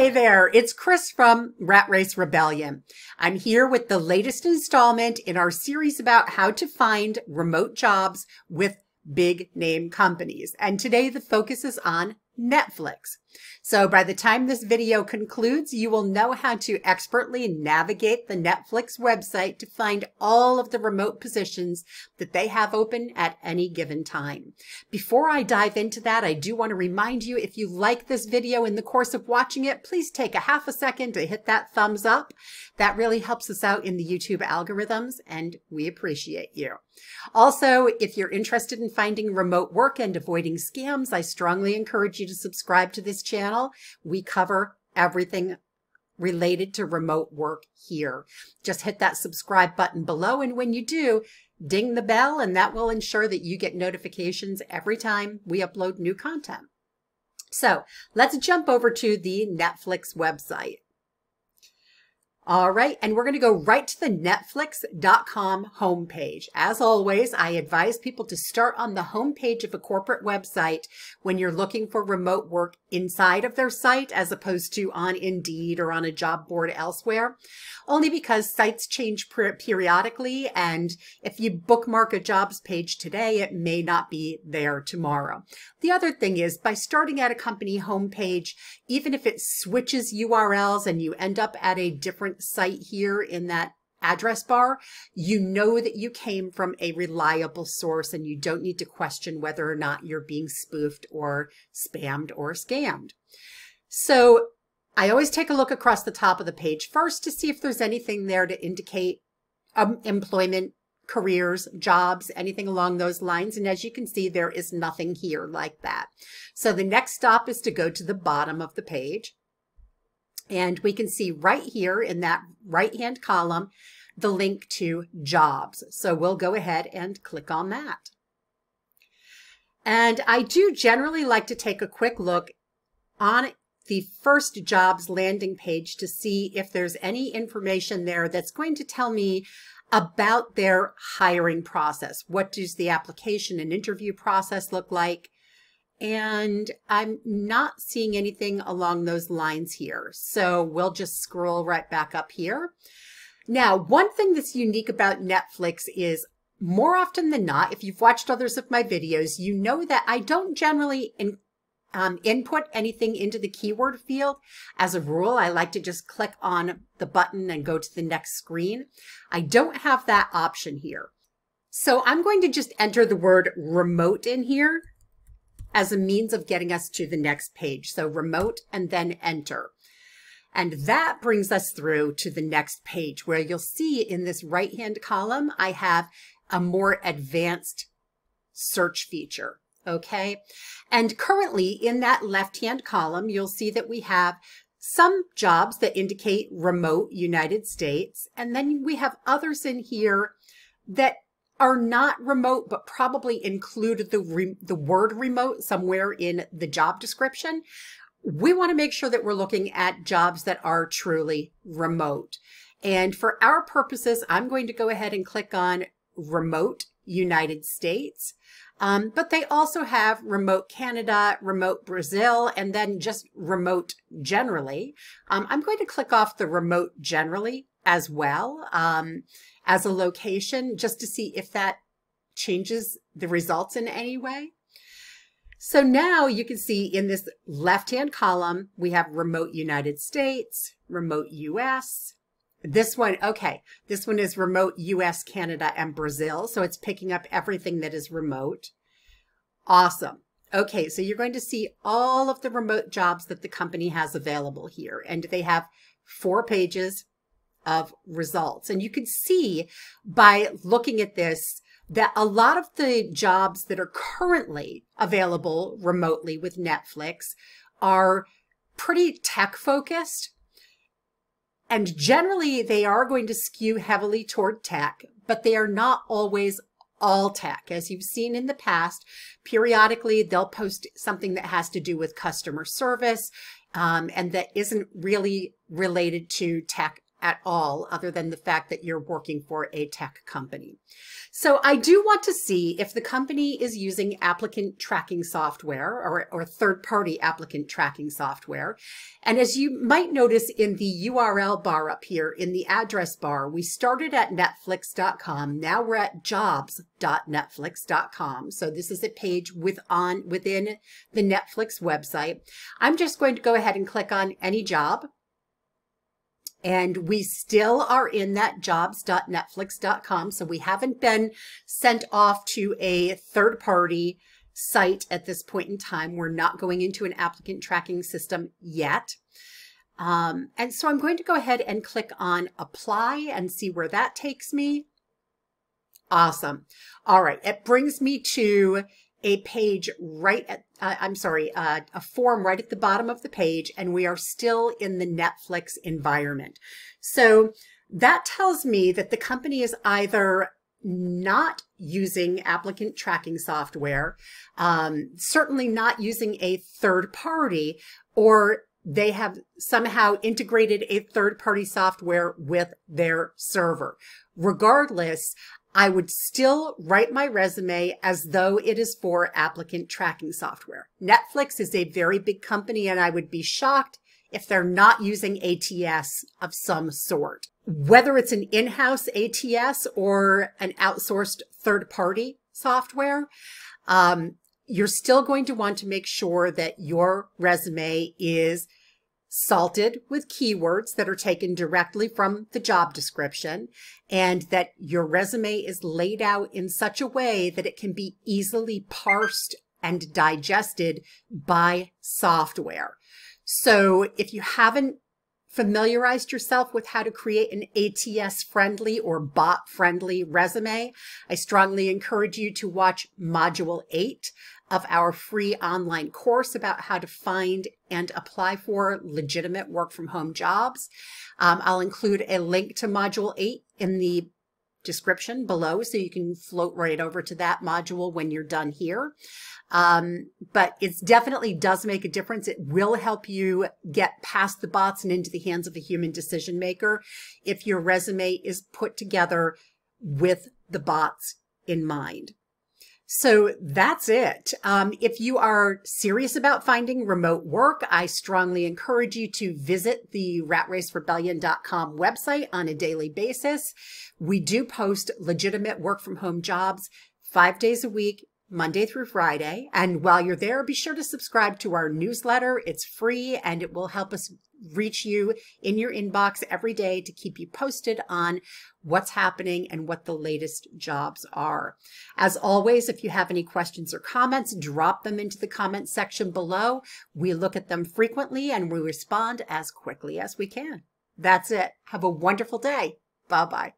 Hey there, it's Chris from Rat Race Rebellion. I'm here with the latest installment in our series about how to find remote jobs with big name companies. And today the focus is on Netflix. So by the time this video concludes, you will know how to expertly navigate the Netflix website to find all of the remote positions that they have open at any given time. Before I dive into that, I do want to remind you, if you like this video in the course of watching it, please take a half a second to hit that thumbs up. That really helps us out in the YouTube algorithms, and we appreciate you. Also, if you're interested in finding remote work and avoiding scams, I strongly encourage you to subscribe to this channel. We cover everything related to remote work here. Just hit that subscribe button below, and when you do, ding the bell, and that will ensure that you get notifications every time we upload new content. So let's jump over to the Netflix website. All right, and we're going to go right to the Netflix.com homepage. As always, I advise people to start on the homepage of a corporate website when you're looking for remote work inside of their site, as opposed to on Indeed or on a job board elsewhere, only because sites change periodically, and if you bookmark a jobs page today, it may not be there tomorrow. The other thing is, by starting at a company homepage, even if it switches URLs and you end up at a different site here in that address bar, you know that you came from a reliable source and you don't need to question whether or not you're being spoofed or spammed or scammed. So I always take a look across the top of the page first to see if there's anything there to indicate employment, careers, jobs, anything along those lines. And as you can see, there is nothing here like that. So the next stop is to go to the bottom of the page. And we can see right here in that right-hand column, the link to jobs. So we'll go ahead and click on that. And I do generally like to take a quick look on the first jobs landing page to see if there's any information there that's going to tell me about their hiring process. What does the application and interview process look like? And I'm not seeing anything along those lines here. So we'll just scroll right back up here. Now, one thing that's unique about Netflix is, more often than not, if you've watched others of my videos, you know that I don't generally input anything into the keyword field. As a rule, I like to just click on the button and go to the next screen. I don't have that option here. So I'm going to just enter the word remote in here as a means of getting us to the next page. So remote and then enter. And that brings us through to the next page, where you'll see in this right-hand column, I have a more advanced search feature. Okay. And currently in that left-hand column, you'll see that we have some jobs that indicate remote United States. And then we have others in here that are not remote, but probably include the word remote somewhere in the job description. We want to make sure that we're looking at jobs that are truly remote. And for our purposes, I'm going to go ahead and click on remote United States. But they also have remote Canada, remote Brazil, and then just remote generally. I'm going to click off the remote generally as well as a location, just to see if that changes the results in any way. So now you can see in this left-hand column, we have remote United States, remote US. This one, okay, this one is remote US, Canada, and Brazil. So it's picking up everything that is remote. Awesome. Okay, so you're going to see all of the remote jobs that the company has available here. And they have 4 pages of results. And you can see by looking at this that a lot of the jobs that are currently available remotely with Netflix are pretty tech focused. And generally they are going to skew heavily toward tech, but they are not always all tech. As you've seen in the past, periodically they'll post something that has to do with customer service and that isn't really related to tech at all, other than the fact that you're working for a tech company. So I do want to see if the company is using applicant tracking software or third-party applicant tracking software. And as you might notice in the URL bar up here, in the address bar, we started at netflix.com. Now we're at jobs.netflix.com. So this is a page within the Netflix website. I'm just going to go ahead and click on any job. And we still are in that jobs.netflix.com. So we haven't been sent off to a third-party site at this point in time. We're not going into an applicant tracking system yet. And so I'm going to go ahead and click on apply and see where that takes me. Awesome. All right. It brings me to a page right at, a form right at the bottom of the page, and we are still in the Netflix environment. So that tells me that the company is either not using applicant tracking software, certainly not using a third party, or they have somehow integrated a third-party software with their server. Regardless, I would still write my resume as though it is for applicant tracking software. Netflix is a very big company, and I would be shocked if they're not using ATS of some sort. Whether it's an in-house ATS or an outsourced third-party software, you're still going to want to make sure that your resume is salted with keywords that are taken directly from the job description, and that your resume is laid out in such a way that it can be easily parsed and digested by software. So if you haven't familiarized yourself with how to create an ATS-friendly or bot-friendly resume, I strongly encourage you to watch Module 8 of our free online course about how to find and apply for legitimate work-from-home jobs. I'll include a link to Module 8 in the description below, so you can float right over to that module when you're done here. But it definitely does make a difference. It will help you get past the bots and into the hands of a human decision maker if your resume is put together with the bots in mind. So that's it. If you are serious about finding remote work, I strongly encourage you to visit the ratracerebellion.com website on a daily basis. We do post legitimate work from home jobs 5 days a week, Monday through Friday. And while you're there, be sure to subscribe to our newsletter. It's free, and it will help us reach you in your inbox every day to keep you posted on what's happening and what the latest jobs are. As always, if you have any questions or comments, drop them into the comment section below. We look at them frequently and we respond as quickly as we can. That's it. Have a wonderful day. Bye-bye.